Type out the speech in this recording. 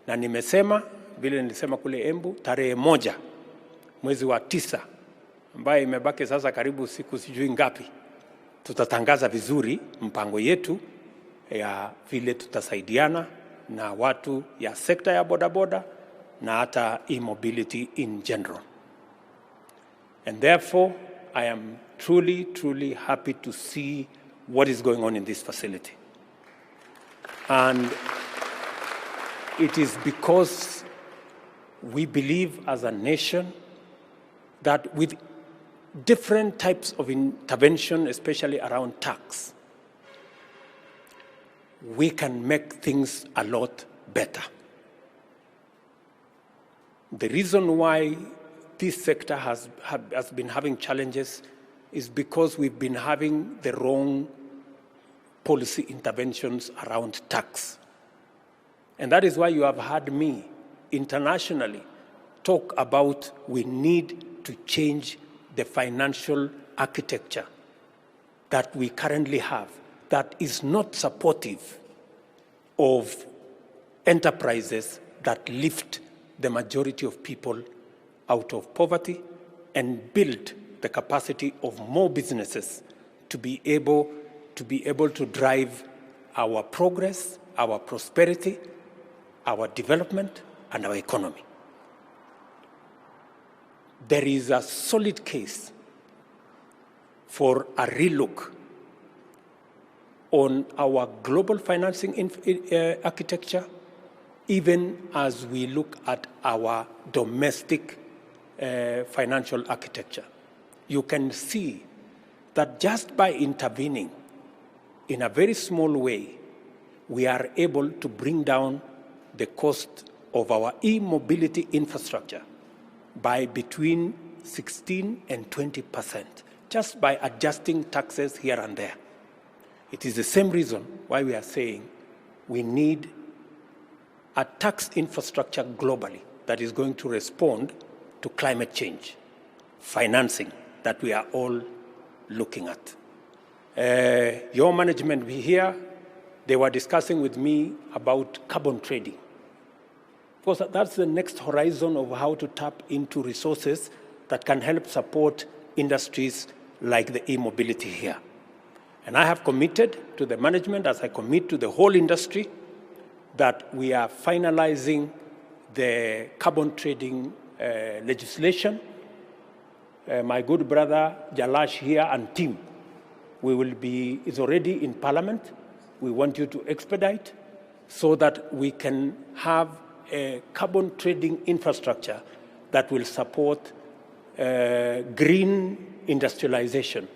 Na nimesema vile nilisema kule Embu, tarehe 1 mwezi wa 9, ambaye imebaki sasa karibu siku sijui ngapi, tutatangaza vizuri mpango yetu ya vile tutasaidiana na watu ya sekta ya bodaboda na hata e-mobility in general. And therefore, I am truly happy to see what is going on in this facility. And it is because we believe as a nation that with different types of intervention, especially around tax, we can make things a lot better. The reason why this sector has been having challenges is because we've been having the wrong policy interventions around tax. And that is why you have heard me internationally talk about we need to change the financial architecture that we currently have that is not supportive of enterprises that lift the majority of people out of poverty and build the capacity of more businesses to be able to drive our progress, our prosperity, our development, and our economy. There is a solid case for a relook on our global financing architecture, even as we look at our domestic financial architecture. You can see that just by intervening in a very small way, we are able to bring down the cost of our e-mobility infrastructure by between 16 and 20%, just by adjusting taxes here and there. It is the same reason why we are saying we need a tax infrastructure globally that is going to respond to climate change, financing that we are all looking at. Your management here, they were discussing with me about carbon trading. Because that's the next horizon of how to tap into resources that can help support industries like the e-mobility here. And I have committed to the management, as I commit to the whole industry, that we are finalizing the carbon trading legislation. My good brother Jalash here and team, is already in Parliament. We want you to expedite so that we can have a carbon trading infrastructure that will support green industrialization